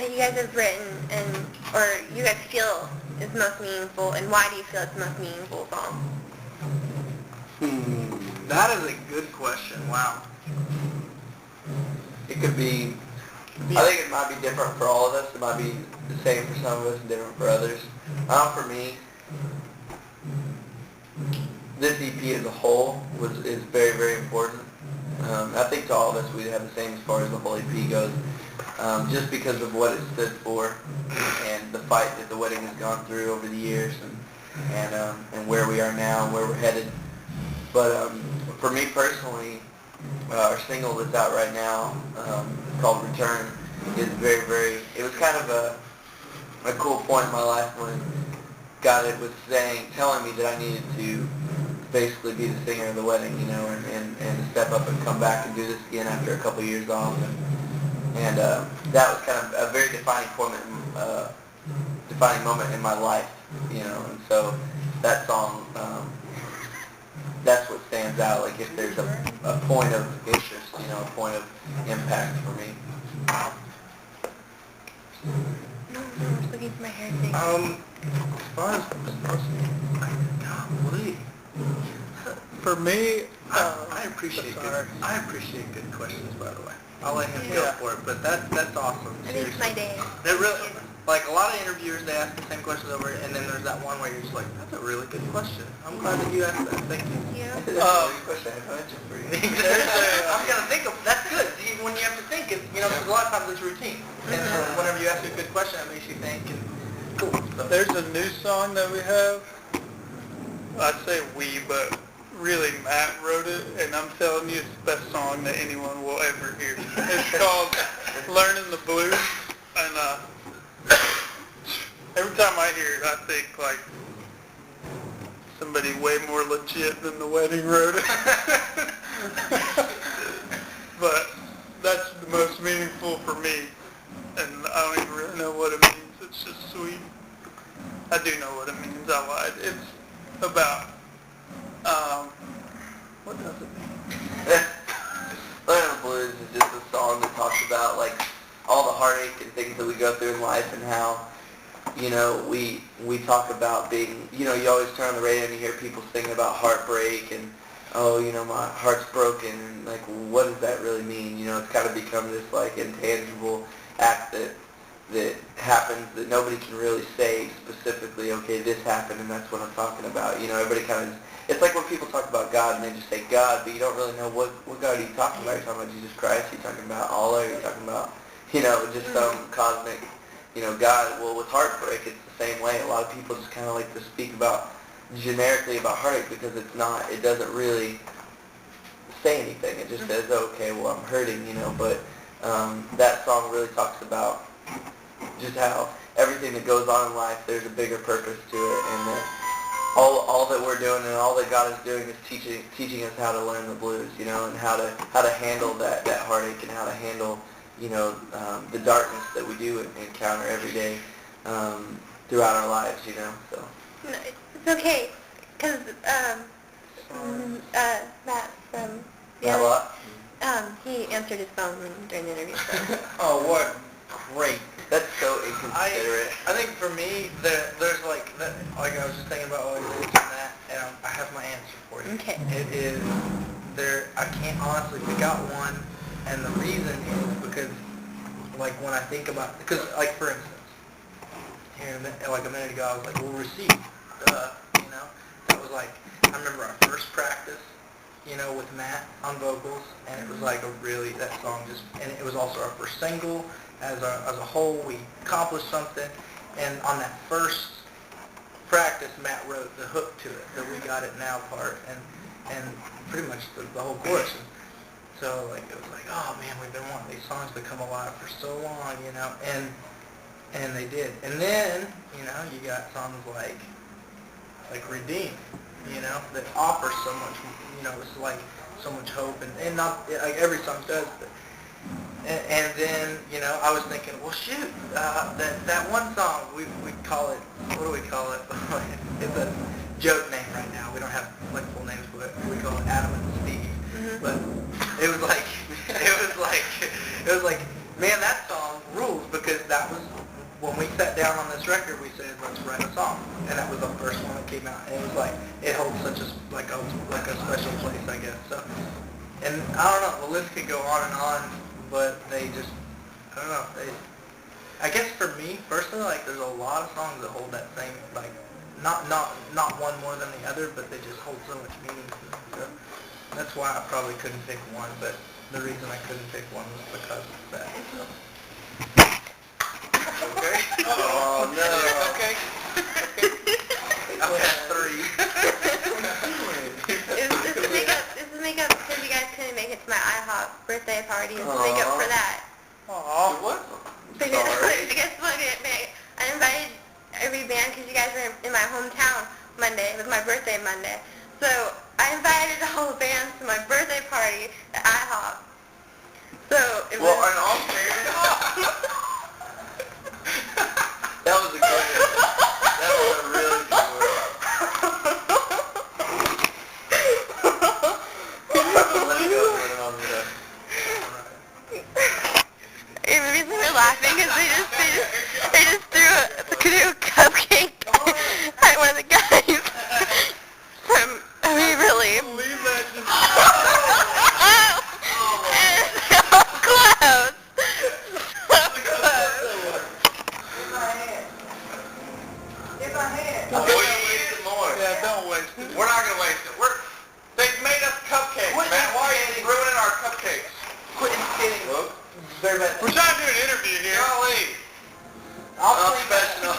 that you guys have written or you guys feel is most meaningful, and why do you feel it's the most meaningful song? That is a good question. Wow. It could be, I think it might be different for all of us. It might be the same for some of us and different for others. For me, this EP as a whole is very, very important. I think to all of us we have the same as far as the whole EP goes, just because of what it stood for and the fight that the wedding has gone through over the years and where we are now and where we're headed. But for me personally, our single that's out right now, called Return, is very, very, it was kind of a cool point in my life when God was telling me that I needed to basically be the singer of the wedding, you know, and to step up and come back and do this again after a couple years off. And that was kind of a very defining moment in my life, you know, and so that song, that's what stands out, like if there's a point of interest, you know, a point of impact for me. No, I was looking for my hair thing. As far as golly, for me, I appreciate good questions, by the way. I'll let him go for it, but that's awesome. It makes my day. It really, like a lot of interviewers, they ask the same questions over, and then there's that one where you're just like, that's a really good question. I'm glad that you asked that. Thank you. Yeah. That's a good question. I have no answer for you. I'm gonna think of that's good. See, when you have to think, you know, because a lot of times it's routine, and whenever you ask a good question, it makes you think. And cool. So. There's a new song that we have. I'd say we, but really Matt wrote it, and I'm telling you, it's the best song that anyone will ever hear. It's called "Learning the Blues," and every time I hear it, I think like somebody way more legit than the wedding wrote it. But that's the most meaningful for me, and I don't even really know what it means. It's just sweet. I do know what it means. I lied. It's about, what does it mean? Learning the Blues is just a song that talks about like all the heartache and things that we go through in life, and how, you know, we talk about being, you know, you always turn on the radio and you hear people singing about heartbreak and, oh, you know, my heart's broken, and like, what does that really mean? You know, it's kind of become this like intangible act that happens that nobody can really say specifically, okay, this happened and that's what I'm talking about. You know, everybody kind of, it's like when people talk about God and they just say God, but you don't really know what God are you talking about. Are you talking about Jesus Christ? Are you talking about Allah? Are you talking about, you know, just some cosmic, you know, God? Well, with heartbreak, it's the same way. A lot of people just kind of like to speak about, generically about heartache, because it's not, it doesn't really say anything. It just says, okay, well, I'm hurting, you know, but that song really talks about just how everything that goes on in life, there's a bigger purpose to it, and that all that we're doing and all that God is doing is teaching us how to learn the blues, you know, and how to handle that heartache, and how to handle, you know, the darkness that we do encounter every day throughout our lives, you know. So. No, it's okay, because Matt from he answered his phone during the interview. So. Oh, what great. That's so inconsiderate. I think for me, there's like I was just thinking about all you mentioned that, and I have my answer for you. Okay. It is I can't honestly pick out one, and the reason is because, like, when I think about, because, like, for instance, here like a minute ago, I was like, well, receive, you know, that was like, I remember our first practice, you know, with Matt on vocals, and it was like that song just, and it was also our first single. As a whole, we accomplished something, and on that first practice, Matt wrote the hook to it, the "We Got It Now" part, and pretty much the whole chorus. And so like it was like, oh man, we've been wanting these songs to come alive for so long, you know, and they did. And then, you know, you got songs like "Redeem," you know, that offers so much, you know, it's like so much hope, and not like every song does, but. And then, you know, I was thinking, well, shoot, that one song, we call it, what do we call it? It's a joke name right now. We don't have, like, full names, but we call it Adam and Steve. Mm-hmm. But it was like, man, that song rules, because that was sat down on this record, we said, let's write a song. And that was the first one that came out. And it was like, it holds such a, like a special place, I guess. So, and I don't know, the list could go on, but they just, I don't know, I guess for me, personally, like, there's a lot of songs that hold that same, like, not one more than the other, but they just hold so much meaning to me. So that's why I probably couldn't pick one, but the reason I couldn't pick one was because of that. So. Okay. Oh, no. Okay. I've had 3. This is make up because you guys couldn't make it to my IHOP birthday party. This is make up for that. Aw. What? Because Sorry. guess what? I invited every band because you guys were in my hometown Monday. It was my birthday Monday. So I invited all the bands to my birthday party at IHOP. So it was... Well, in all fairness, that was a good one. That was a really good one. Let it go, let it on the desk. The reason we're laughing is they just threw a cupcake at one of the guys. I mean, really. Leave that just... So close. Don't waste it more. Yeah, don't waste it. We're not going to waste it. They've made us cupcakes, man. Why are you ruining our cupcakes? Quit kidding. We're We're trying to do an interview here. Golly. I'll clean Unprofessional.